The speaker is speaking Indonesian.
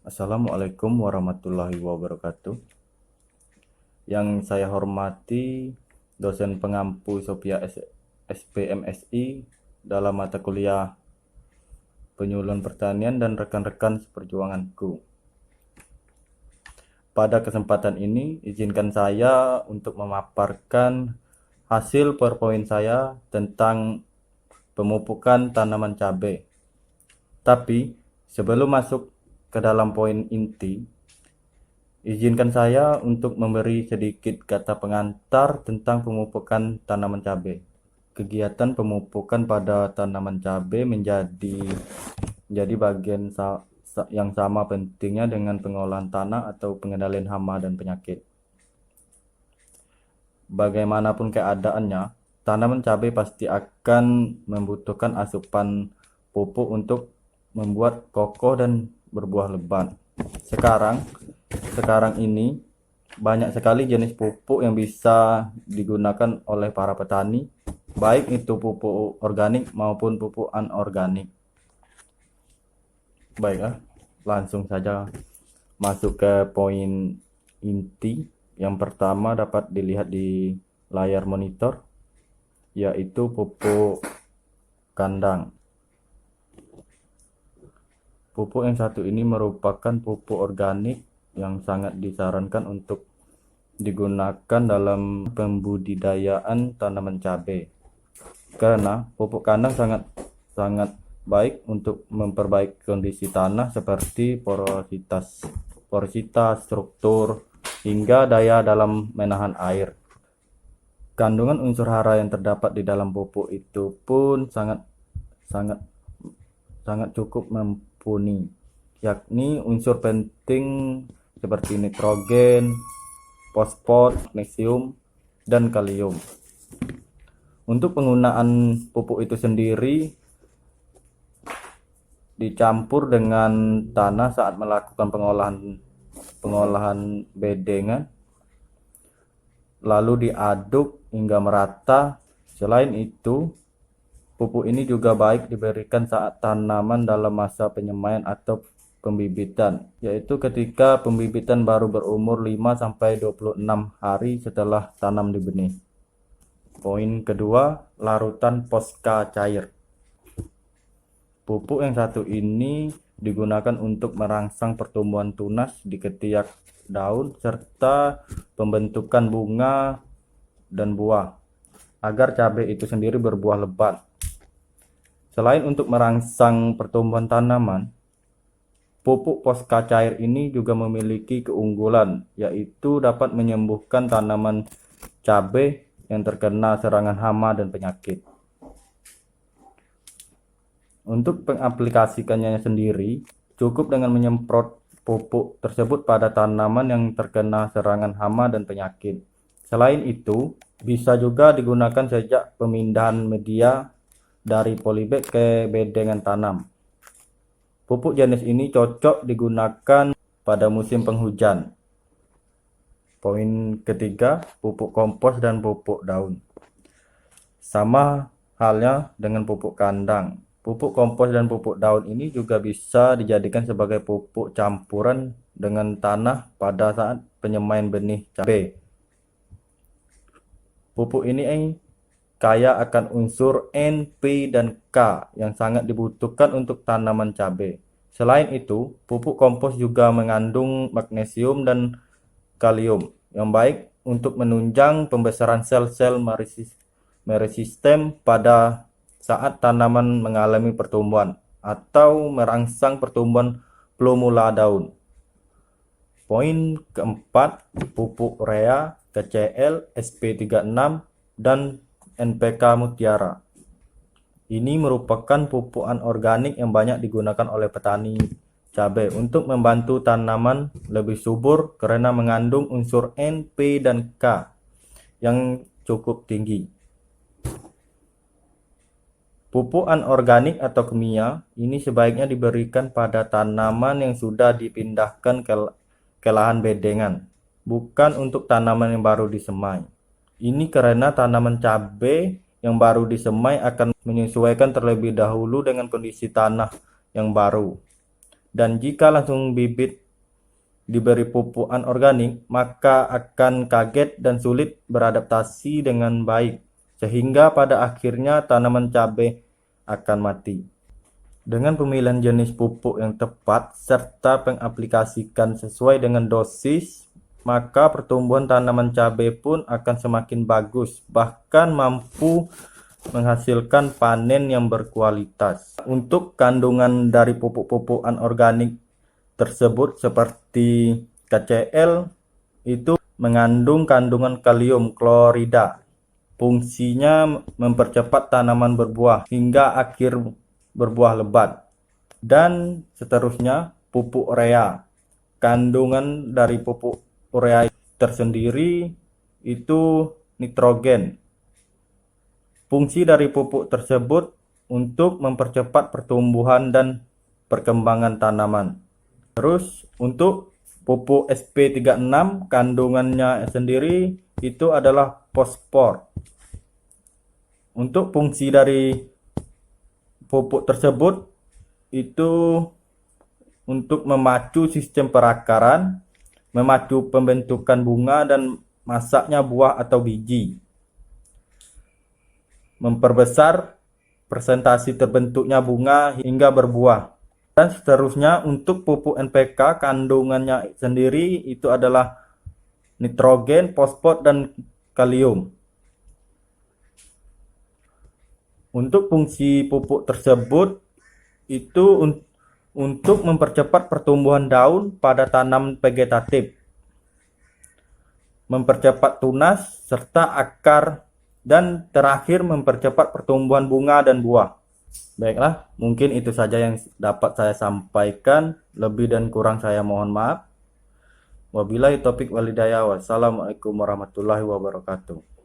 Assalamualaikum warahmatullahi wabarakatuh. Yang saya hormati dosen pengampu Sophia SPMSI dalam mata kuliah Penyuluhan Pertanian dan rekan-rekan seperjuanganku. Pada kesempatan ini, izinkan saya untuk memaparkan hasil PowerPoint saya tentang pemupukan tanaman cabai. Tapi sebelum masuk ke dalam poin inti, izinkan saya untuk memberi sedikit kata pengantar tentang pemupukan tanaman cabai. Kegiatan pemupukan pada tanaman cabai menjadi bagian yang sama pentingnya dengan pengolahan tanah atau pengendalian hama dan penyakit. Bagaimanapun keadaannya, tanaman cabai pasti akan membutuhkan asupan pupuk untuk membuat kokoh dan berbuah lebat. Sekarang ini banyak sekali jenis pupuk yang bisa digunakan oleh para petani, baik itu pupuk organik maupun pupuk anorganik. Baiklah, langsung saja masuk ke poin inti. Yang pertama dapat dilihat di layar monitor, yaitu pupuk kandang. Pupuk yang satu ini merupakan pupuk organik yang sangat disarankan untuk digunakan dalam pembudidayaan tanaman cabai, karena pupuk kandang sangat baik untuk memperbaiki kondisi tanah seperti porositas, struktur, hingga daya dalam menahan air. Kandungan unsur hara yang terdapat di dalam pupuk itu pun sangat cukup mumpuni, yakni unsur penting seperti nitrogen, fosfor, magnesium, dan kalium. Untuk penggunaan pupuk itu sendiri dicampur dengan tanah saat melakukan pengolahan bedengan, lalu diaduk hingga merata. Selain itu, pupuk ini juga baik diberikan saat tanaman dalam masa penyemaian atau pembibitan, yaitu ketika pembibitan baru berumur 5-26 hari setelah tanam di benih. Poin kedua, larutan Posca cair. Pupuk yang satu ini digunakan untuk merangsang pertumbuhan tunas di ketiak daun serta pembentukan bunga dan buah, agar cabai itu sendiri berbuah lebat. Selain untuk merangsang pertumbuhan tanaman, pupuk Posca cair ini juga memiliki keunggulan, yaitu dapat menyembuhkan tanaman cabai yang terkena serangan hama dan penyakit. Untuk pengaplikasikannya sendiri, cukup dengan menyemprot pupuk tersebut pada tanaman yang terkena serangan hama dan penyakit. Selain itu, bisa juga digunakan sejak pemindahan media dari polybag ke bedengan tanam. Pupuk jenis ini cocok digunakan pada musim penghujan. Poin ketiga, pupuk kompos dan pupuk daun. Sama halnya dengan pupuk kandang. Pupuk kompos dan pupuk daun ini juga bisa dijadikan sebagai pupuk campuran dengan tanah pada saat penyemaian benih cabai. Pupuk ini kaya akan unsur N, P, dan K yang sangat dibutuhkan untuk tanaman cabai. Selain itu, pupuk kompos juga mengandung magnesium dan kalium yang baik untuk menunjang pembesaran sel-sel meristem pada saat tanaman mengalami pertumbuhan atau merangsang pertumbuhan plumula daun. Poin keempat, pupuk urea, KCl, SP36, dan NPK Mutiara. Ini merupakan pupuk anorganik yang banyak digunakan oleh petani cabai untuk membantu tanaman lebih subur karena mengandung unsur N, P, dan K yang cukup tinggi. Pupuk anorganik atau kimia ini sebaiknya diberikan pada tanaman yang sudah dipindahkan ke lahan bedengan, bukan untuk tanaman yang baru disemai. Ini karena tanaman cabai yang baru disemai akan menyesuaikan terlebih dahulu dengan kondisi tanah yang baru Dan jika langsung bibit diberi pupuk anorganik, maka akan kaget dan sulit beradaptasi dengan baik, sehingga pada akhirnya tanaman cabai akan mati. Dengan pemilihan jenis pupuk yang tepat serta pengaplikasikan sesuai dengan dosis, maka pertumbuhan tanaman cabai pun akan semakin bagus, bahkan mampu menghasilkan panen yang berkualitas. Untuk kandungan dari pupuk-pupuk anorganik tersebut seperti KCl itu mengandung kandungan kalium klorida. Fungsinya mempercepat tanaman berbuah hingga akhir berbuah lebat. Dan seterusnya pupuk urea. Kandungan dari pupuk urea tersendiri itu nitrogen. Fungsi dari pupuk tersebut untuk mempercepat pertumbuhan dan perkembangan tanaman. Terus untuk pupuk SP36 kandungannya sendiri itu adalah fosfor. Untuk fungsi dari pupuk tersebut itu untuk memacu sistem perakaran, memacu pembentukan bunga dan masaknya buah atau biji, memperbesar presentasi terbentuknya bunga hingga berbuah. Dan seterusnya untuk pupuk NPK kandungannya sendiri itu adalah nitrogen, fosfor, dan kalium. Untuk fungsi pupuk tersebut itu untuk mempercepat pertumbuhan daun pada tanaman vegetatif, mempercepat tunas serta akar, dan terakhir mempercepat pertumbuhan bunga dan buah. Baiklah, mungkin itu saja yang dapat saya sampaikan. Lebih dan kurang saya mohon maaf. Wabillahi taufik walhidayah. Wassalamualaikum warahmatullahi wabarakatuh.